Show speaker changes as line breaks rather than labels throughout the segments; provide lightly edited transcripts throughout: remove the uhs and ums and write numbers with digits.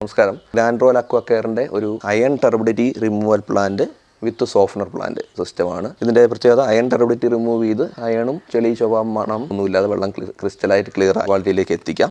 നമസ്കാരം. Grand royal അക്വാകെയറിൻ്റെ ഒരു iron turbidity removal plant വിത്ത് softener plant സിസ്റ്റമാണ്. ഇതിൻ്റെ പ്രത്യേകത അയൺ ടർബിഡിറ്റി റിമൂവ് ചെയ്ത് അയണും ചെളി ചൊവ്വ മണം ഒന്നുമില്ലാതെ വെള്ളം ക്രിസ്റ്റലായിട്ട് ക്ലിയർ ക്വാളിറ്റിയിലേക്ക് എത്തിക്കാം.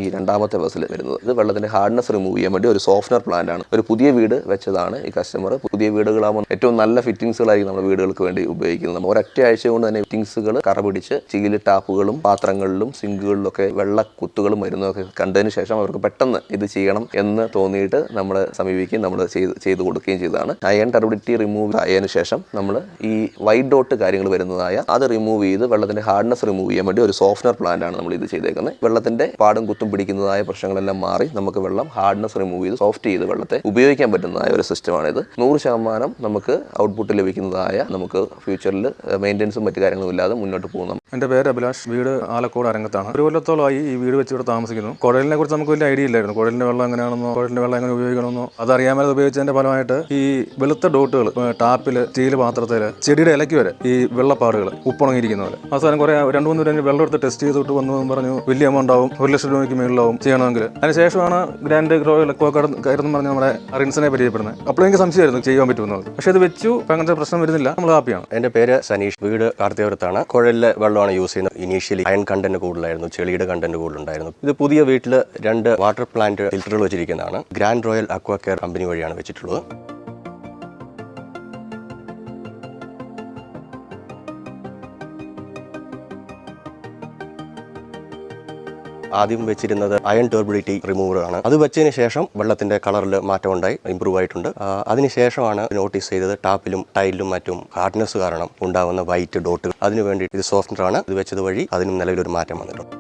ഈ രണ്ടാമത്തെ ബസ്സിൽ വരുന്നത് ഇത് വെള്ളത്തിൻ്റെ ഹാർഡ്നെസ് റിമൂവ് ചെയ്യാൻ വേണ്ടി ഒരു സോഫ്റ്റ്നർ പ്ലാന്റ് ആണ്. ഒരു പുതിയ വീട് വെച്ചതാണ് ഈ കസ്റ്റമർ. പുതിയ വീടുകളാകുമ്പോൾ ഏറ്റവും നല്ല ഫിറ്റിംഗ്സുകളായിരിക്കും നമ്മുടെ വീടുകൾക്ക് വേണ്ടി ഉപയോഗിക്കുന്നത്. ഒരൊറ്റ ആഴ്ച കൊണ്ട് തന്നെ ഫിറ്റിംഗ്സുകൾ കറ പിടിച്ച് ചീല് ടാപ്പുകളും പാത്രങ്ങളിലും സിങ്കുകളിലൊക്കെ വെള്ള കുത്തുകളും വരുന്നതൊക്കെ കണ്ടതിന് ശേഷം അവർക്ക് പെട്ടെന്ന് ഇത് ചെയ്യണം എന്ന് തോന്നിയിട്ട് നമ്മൾ സമീപിക്കുകയും നമ്മൾ ചെയ്ത് കൊടുക്കുകയും ചെയ്തതാണ്. അയൺ ടർബിഡിറ്റി റിമൂവ് ആയതിനു ശേഷം നമ്മൾ ഈ വൈറ്റ് ഡോട്ട് കാര്യങ്ങൾ വരുന്നതായ അത് റിമൂവ് ചെയ്ത് വെള്ളത്തിൻ്റെ ഹാർഡ്നെസ് റിമൂവ് ചെയ്യാൻ വേണ്ടി ഒരു സോഫ്റ്റ്നർ പ്ലാന്റ് ആണ് നമ്മൾ ഇത് ചെയ്തേക്കുന്നത്. വെള്ളത്തിൻ്റെ പാടും കുത്തും പിടിക്കുന്നതായ പ്രശ്നങ്ങളെല്ലാം മാറി നമുക്ക് വെള്ളം ഹാർഡ്നെസ് റിമൂവ് ചെയ്ത് സോഫ്റ്റ് ചെയ്ത് വെള്ളത്തെ ഉപയോഗിക്കാൻ പറ്റുന്നതായ ഒരു സിസ്റ്റമാണിത്. 100% നമുക്ക് ഔട്ട്പുട്ട് ലഭിക്കുന്നതായ നമുക്ക് ഫ്യൂച്ചറിൽ മെയിൻ്റെനൻസും മറ്റു കാര്യങ്ങളും ഇല്ലാതെ മുന്നോട്ട് പോകുന്നു.
എൻ്റെ പേര് അഭിലാഷ്. വീട് ആലക്കോട് അരങ്ങത്താണ്. ഒരു കൊല്ലത്തോളമായി ഈ വീട് വെച്ച് ഇവിടെ താമസിക്കുന്നു. കുഴലിനെ കുറിച്ച് നമുക്ക് വലിയ ഐഡിയ ഇല്ലായിരുന്നു. കുഴലിൻ്റെ വെള്ളം എങ്ങനെയാണെന്നോ കുഴലിൻ്റെ വെള്ളം എങ്ങനെ ഉപയോഗിക്കണമെന്നോ അതറിയാൻ മേലെ ഉപയോഗിച്ചതിൻ്റെ ഫലമായിട്ട് ഈ വെളുത്ത ഡോട്ടുകൾ ടാപ്പിൽ സ്റ്റീൽ പാത്രത്തിൽ ചെടിയുടെ ഇലയ്ക്ക് വരെ ഈ വെള്ളപ്പാടുകൾ ഉപ്പുണങ്ങിയിരിക്കുന്ന പോലെ അവസാനം കുറേ 2-3 രൂപ വെള്ളം എടുത്ത് ടെസ്റ്റ് ചെയ്തിട്ട് വന്നു പറഞ്ഞു വലിയ എമൗണ്ട് ആവും, 1 ലക്ഷം രൂപയ്ക്ക് മേളിലാവും ചെയ്യണമെങ്കിൽ. അതിനുശേഷമാണ് ഗ്രാൻഡ് റോയൽ അക്വാകെയർ എന്ന് പറഞ്ഞ് നമ്മുടെ റിൻസിനെ പരിചയപ്പെടുന്നത്. അപ്പോൾ എനിക്ക് സംശയമായിരുന്നു ചെയ്യാൻ പറ്റുമെന്നത്. പക്ഷേ ഇത് വെച്ചു അങ്ങനത്തെ പ്രശ്നം വരുന്നില്ല, നമ്മൾ ഹാപ്പിയാണ്.
എൻ്റെ പേര് സനീഷ്. വീട് കാർത്തികപുരത്താണ്. കുഴലിലെ വെള്ളമാണ് യൂസ് ചെയ്യുന്നത്. ഇനീഷ്യലി അയൺ കണ്ടന്റ് കൂടുതലായിരുന്നു, ചെളിയുടെ കണ്ടന്റ് കൂടുതലുണ്ടായിരുന്നു. ഇത് പുതിയ വീട്ടിൽ 2 വാട്ടർ പ്ലാന്റ് ഫിൽറ്ററുകൾ വെച്ചിരിക്കുന്നതാണ്. ഗ്രാൻഡ് റോയൽ അക്വാകെയർ കമ്പനി വഴിയാണ് വെച്ചിട്ടുള്ളത്. ആദ്യം വെച്ചിരുന്നത് അയൺ ടർബിഡിറ്റി റിമൂവർ ആണ്. അത് വെച്ചതിന് ശേഷം വെള്ളത്തിന്റെ കളറിൽ മാറ്റം ഉണ്ടായി, ഇമ്പ്രൂവ് ആയിട്ടുണ്ട്. അതിനുശേഷമാണ് നോട്ടീസ് ചെയ്തത് ടാപ്പിലും ടൈലിലും മറ്റും ഹാർഡ്നെസ് കാരണം ഉണ്ടാകുന്ന വൈറ്റ് ഡോട്ടുകൾ. അതിനുവേണ്ടി ഇത് സോഫ്റ്റ്നർ ആണ്. ഇത് വെച്ചത് വഴി അതിനും നിലവിലൊരു മാറ്റം വന്നിട്ടുണ്ട്.